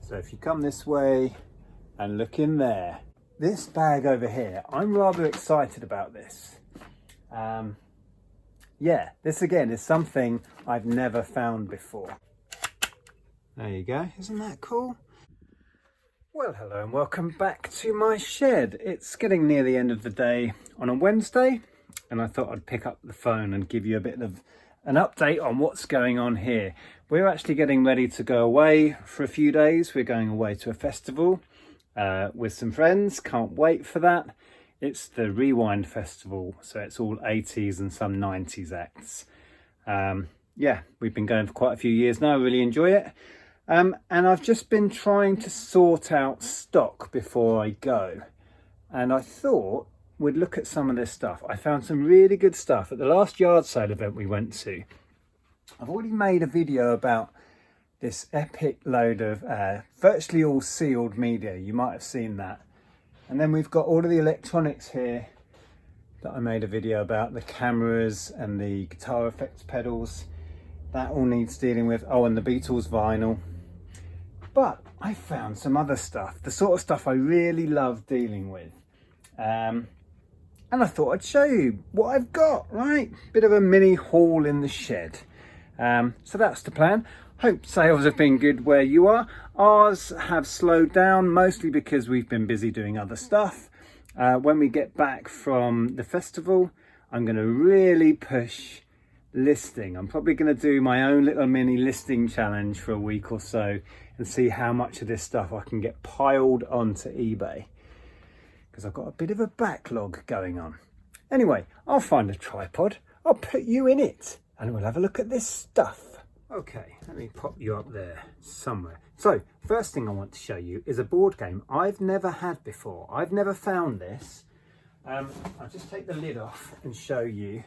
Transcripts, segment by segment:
So if you come this way and look in there, this bag over here, I'm rather excited about this. Yeah, this again is something I've never found before. There you go, isn't that cool? Well, hello and welcome back to my shed. It's getting near the end of the day on a Wednesday, and I thought I'd pick up the phone and give you a bit of an update on what's going on here. We're actually getting ready to go away for a few days. We're going away to a festival with some friends. Can't wait for that. It's the Rewind Festival, so it's all 80s and some 90s acts. Yeah, we've been going for quite a few years now. I really enjoy it. And I've just been trying to sort out stock before I go. And I thought we'd look at some of this stuff. I found some really good stuff at the last yard sale event we went to. I've already made a video about this epic load of virtually all sealed media. You might have seen that. And then we've got all of the electronics here that I made a video about, the cameras and the guitar effects pedals. That all needs dealing with. Oh, and the Beatles vinyl. But I found some other stuff, the sort of stuff I really love dealing with. And I thought I'd show you what I've got, right? Bit of a mini haul in the shed. So that's the plan. Hope sales have been good where you are. Ours have slowed down, mostly because we've been busy doing other stuff. When we get back from the festival, I'm going to really push listing. I'm probably going to do my own little mini listing challenge for a week or so and see how much of this stuff I can get piled onto eBay, because I've got a bit of a backlog going on. Anyway, I'll find a tripod, I'll put you in it, and we'll have a look at this stuff. Okay, let me pop you up there somewhere. So, first thing I want to show you is a board game I've never had before. I've never found this. I'll just take the lid off and show you.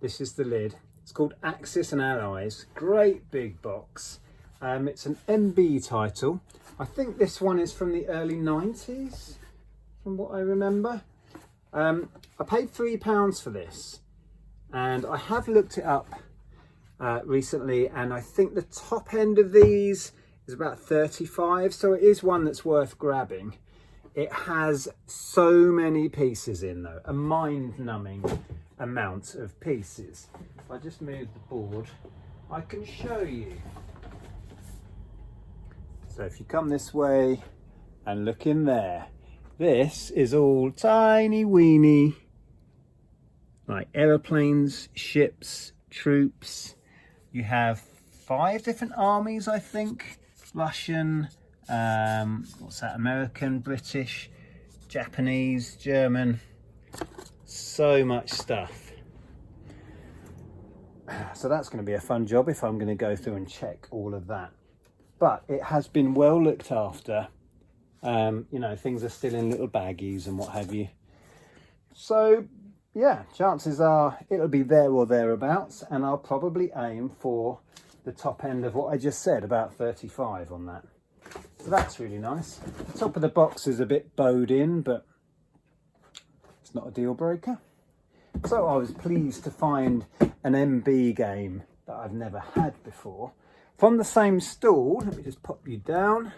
This is the lid. It's called Axis and Allies. Great big box. It's an MB title. I think this one is from the early 90s, from what I remember. I paid £3 for this, and I have looked it up recently, and I think the top end of these is about 35, so it is one that's worth grabbing. It has so many pieces in though, a mind-numbing amount of pieces. If I just move the board, I can show you. So if you come this way and look in there, this is all tiny weeny, like aeroplanes, ships, troops. You have 5 different armies, I think. Russian, what's that, American, British, Japanese, German. So much stuff. So that's going to be a fun job if I'm going to go through and check all of that. But it has been well looked after. You know, things are still in little baggies and what have you. So yeah, chances are it'll be there or thereabouts, and I'll probably aim for the top end of what I just said, about 35 on that. So that's really nice. The top of the box is a bit bowed in, but it's not a deal breaker. So I was pleased to find an MB game that I've never had before. From the same stall, let me just pop you down.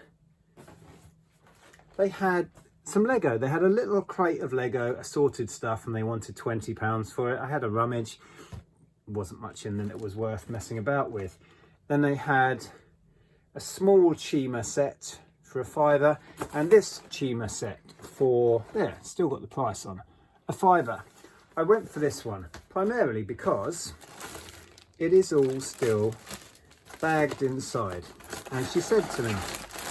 They had some Lego. They had a little crate of Lego assorted stuff, and they wanted £20 for it. I had a rummage. Wasn't much in them it was worth messing about with. Then they had a small chima set for a £5, and this chima set for, there, still got the price on, a £5. I went for this one primarily because it is all still bagged inside, and she said to me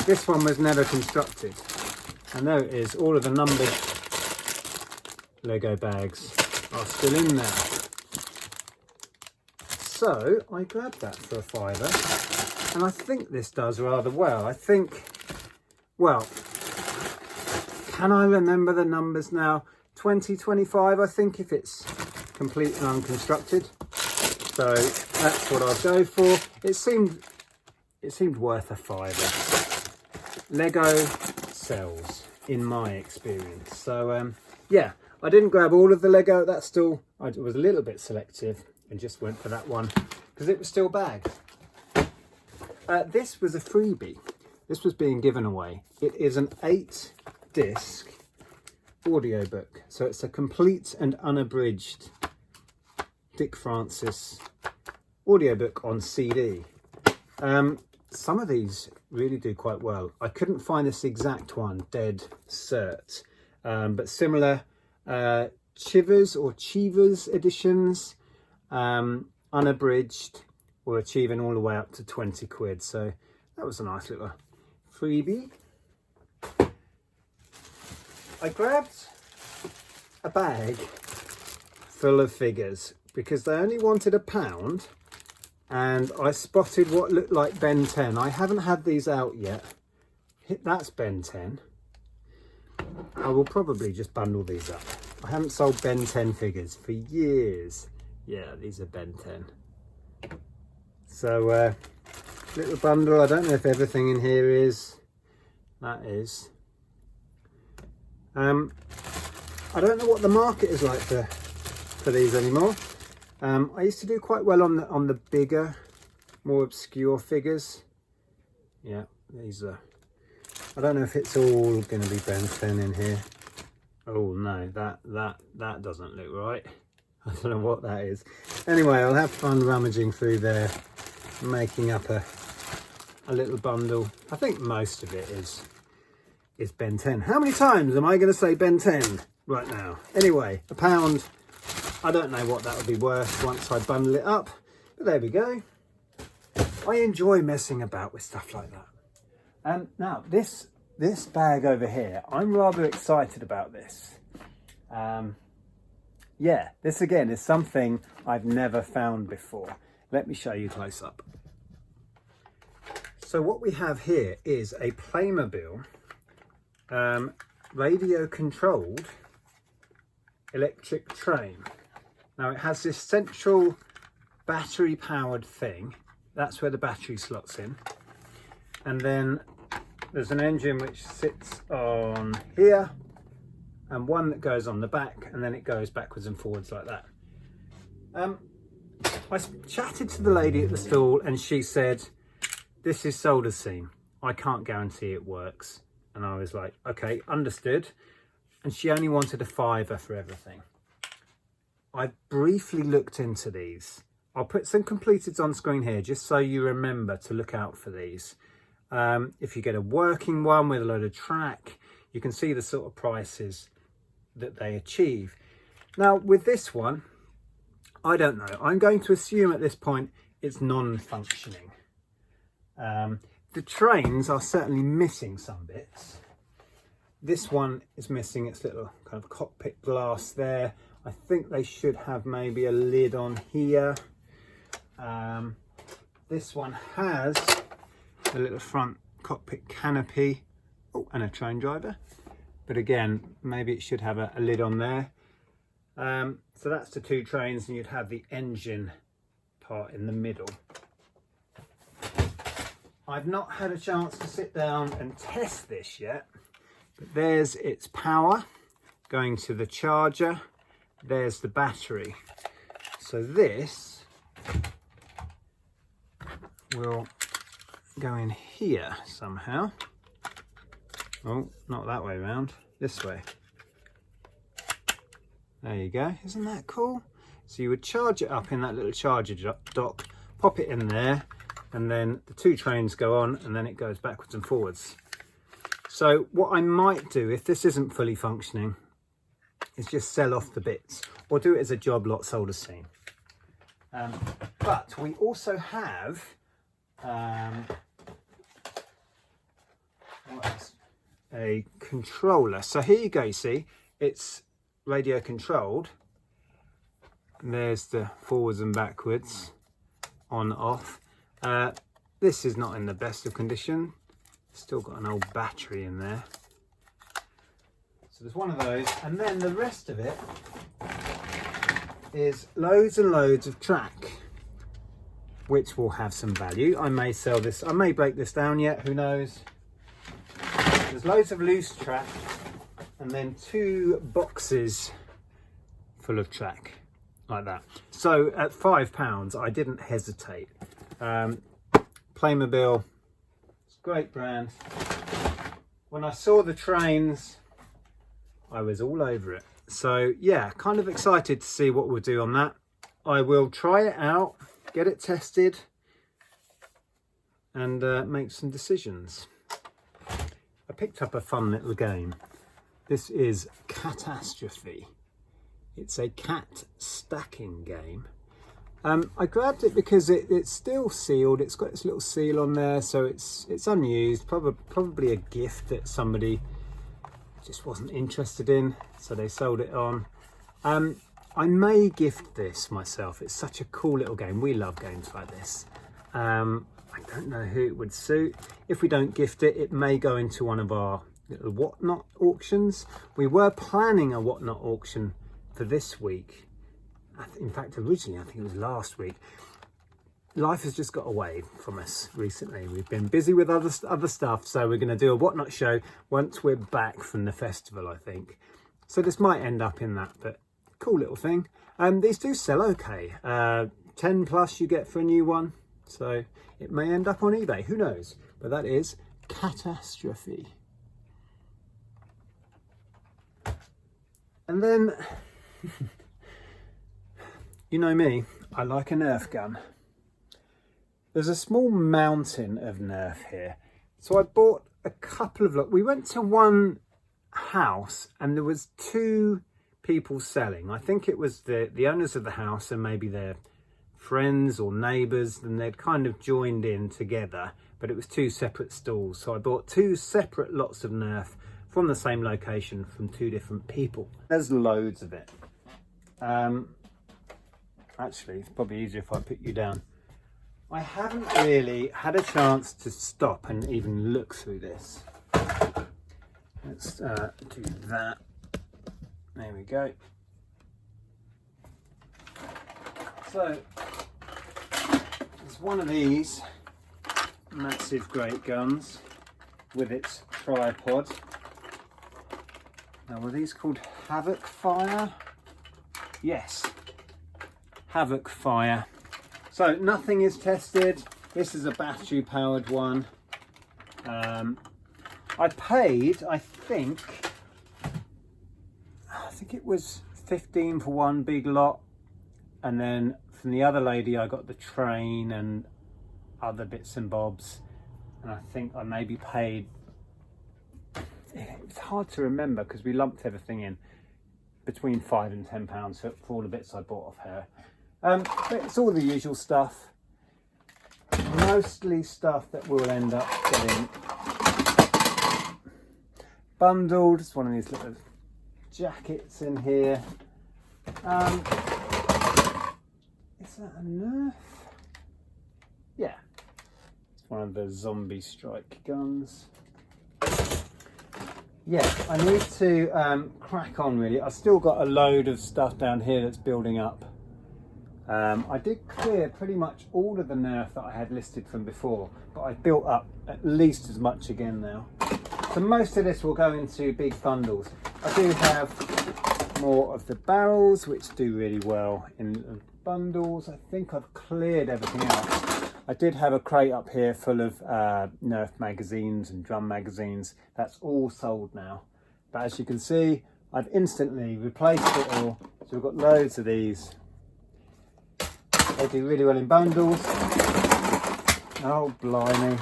this one was never constructed, and there it is, all of the numbered Lego bags are still in there. So I grabbed that for a £5, and I think this does rather well. I think, well, can I remember the numbers now? 20, 25, I think, if it's complete and unconstructed. So that's what I'll go for. It seemed worth a £5. Lego sells, in my experience. So yeah, I didn't grab all of the Lego. That's still, I was a little bit selective and just went for that one because it was still bagged. This was a freebie. This was being given away. It is an 8-disc audiobook. So it's a complete and unabridged Dick Francis audiobook on CD. Some of these really do quite well. I couldn't find this exact one, dead cert, but similar Chivas editions, unabridged, were achieving all the way up to 20 quid. So that was a nice little freebie. I grabbed a bag full of figures because they only wanted £1, and I spotted what looked like Ben 10. I haven't had these out yet. That's Ben 10. I will probably just bundle these up. I haven't sold Ben 10 figures for years. Yeah, these are Ben 10. So little bundle. I don't know if everything in here is. That is. I don't know what the market is like for these anymore. I used to do quite well on the bigger, more obscure figures. Yeah, these are. I don't know if it's all going to be Ben 10 in here. Oh no, that doesn't look right. I don't know what that is. Anyway, I'll have fun rummaging through there, making up a little bundle. I think most of it is Ben 10. How many times am I going to say Ben 10 right now? Anyway, £1. I don't know what that would be worth once I bundle it up, but there we go. I enjoy messing about with stuff like that. Now this bag over here, I'm rather excited about this. Yeah, this again is something I've never found before. Let me show you close up. So what we have here is a Playmobil radio controlled electric train. Now it has this central battery powered thing. That's where the battery slots in. And then there's an engine which sits on here and one that goes on the back, and then it goes backwards and forwards like that. I chatted to the lady at the stall and she said, this is solder seam. I can't guarantee it works. And I was like, okay, understood. And she only wanted a £5 for everything. I briefly looked into these. I'll put some completeds on screen here just so you remember to look out for these. If you get a working one with a load of track, you can see the sort of prices that they achieve. Now with this one, I don't know. I'm going to assume at this point it's non-functioning. The trains are certainly missing some bits. This one is missing its little kind of cockpit glass there. I think they should have maybe a lid on here. This one has a little front cockpit canopy. Oh, and a train driver. But again, maybe it should have a lid on there. So that's the two trains, and you'd have the engine part in the middle. I've not had a chance to sit down and test this yet, but there's its power going to the charger. There's the battery. So this will go in here somehow. Oh, not that way round, this way. There you go, isn't that cool? So you would charge it up in that little charger dock, pop it in there, and then the two trains go on, and then it goes backwards and forwards. So what I might do, if this isn't fully functioning, is just sell off the bits, or do it as a job lot solder seam. But we also have a controller. So here you go, you see, it's radio controlled. And there's the forwards and backwards, on, off. This is not in the best of condition. Still got an old battery in there. So there's one of those, and then the rest of it is loads and loads of track, which will have some value. I may sell this, I may break this down yet, who knows. There's loads of loose track, and then 2 boxes full of track, like that. So at £5, I didn't hesitate. Playmobil, great brand. When I saw the trains, I was all over it. So yeah, kind of excited to see what we'll do on that. I will try it out, get it tested, and make some decisions. I picked up a fun little game. This is Cat-astrophe. It's a cat stacking game. I grabbed it because it's still sealed. It's got its little seal on there, so it's unused. Probably a gift that somebody just wasn't interested in, so they sold it on. I may gift this myself. It's such a cool little game. We love games like this. I don't know who it would suit. If we don't gift it, it may go into one of our little whatnot auctions. We were planning a whatnot auction for this week. In fact, originally, I think it was last week. Life has just got away from us recently. We've been busy with other stuff, so we're going to do a whatnot show once we're back from the festival, I think. So this might end up in that, but cool little thing. These do sell okay. 10 plus you get for a new one, so it may end up on eBay. Who knows? But that is Cat-astrophe. And then, you know me, I like a Nerf gun. There's a small mountain of Nerf here. So I bought a couple of, we went to one house and there was 2 people selling. I think it was the owners of the house and maybe their friends or neighbours, and they'd kind of joined in together, but it was 2 separate stalls. So I bought 2 separate lots of Nerf from the same location from 2 different people. There's loads of it. Actually, it's probably easier if I put you down. I haven't really had a chance to stop and even look through this. Let's do that. There we go. So, there's one of these massive great guns with its tripod. Now, were these called Havoc Fire? Yes, Havoc Fire. So nothing is tested. This is a battery powered one. I paid, I think it was 15 for one big lot, and then from the other lady I got the train and other bits and bobs, and I think I maybe paid, it's hard to remember because we lumped everything in, between £5 and £10 for all the bits I bought off her. But it's all the usual stuff, mostly stuff that we'll end up getting bundled. It's one of these little jackets in here. Is that a Nerf? Yeah, it's one of the zombie strike guns. Yeah, I need to crack on really. I've still got a load of stuff down here that's building up. I did clear pretty much all of the Nerf that I had listed from before, but I built up at least as much again now. So most of this will go into big bundles. I do have more of the barrels, which do really well in bundles. I think I've cleared everything else. I did have a crate up here full of Nerf magazines and drum magazines. That's all sold now. But as you can see, I've instantly replaced it all. So we've got loads of these. They do really well in bundles. Oh, blimey.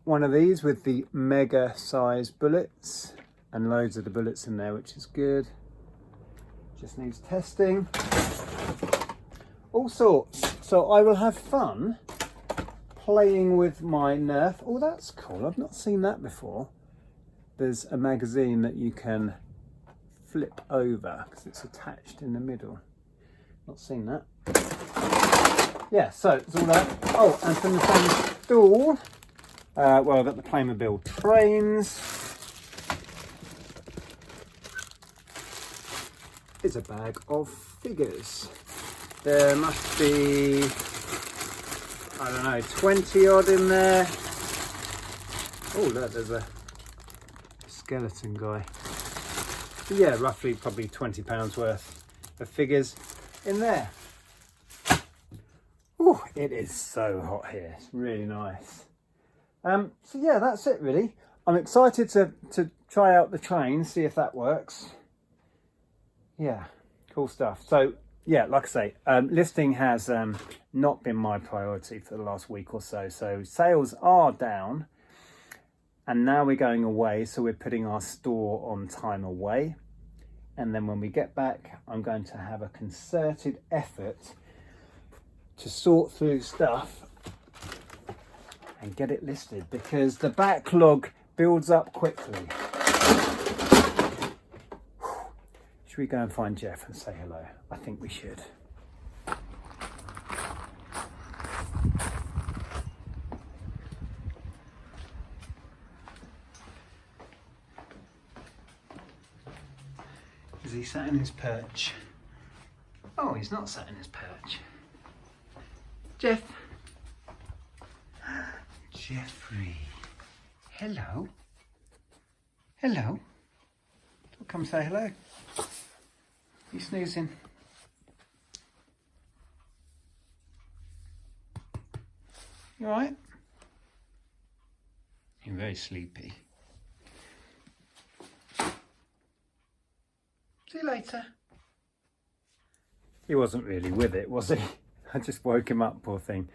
One of these with the mega size bullets, and loads of the bullets in there, which is good. Just needs testing. All sorts. So I will have fun playing with my Nerf. Oh, that's cool. I've not seen that before. There's a magazine that you can flip over because it's attached in the middle. Not seen that. Yeah, so it's all that. Oh, and from the same stall, well, I've got the Playmobil trains. Is a bag of figures. There must be, I don't know, 20 odd in there. Oh, look, there's a skeleton guy. But yeah, roughly probably £20 worth of figures in there. Oh, It is so hot here. It's really nice. So yeah, that's it really. I'm excited to try out the train, see if that works. Yeah, cool stuff. So yeah, like I say, listing has not been my priority for the last week or so. So sales are down, and now we're going away. So we're putting our store on time away. And then when we get back, I'm going to have a concerted effort to sort through stuff and get it listed, because the backlog builds up quickly. Should we go and find Jeff and say hello? I think we should. Is he sat in his perch? Oh, he's not sat in his perch. Jeff. Jeffrey. Hello. Hello. Come say hello. You snoozing? You alright? You're very sleepy. See you later. He wasn't really with it, was he? I just woke him up, poor thing.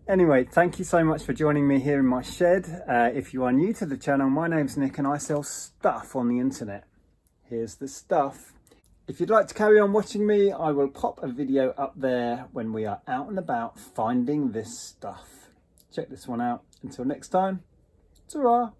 Anyway, thank you so much for joining me here in my shed. If you are new to the channel, my name's Nick and I sell stuff on the internet. Here's the stuff. If you'd like to carry on watching me, I will pop a video up there when we are out and about finding this stuff. Check this one out. Until next time, ta-ra!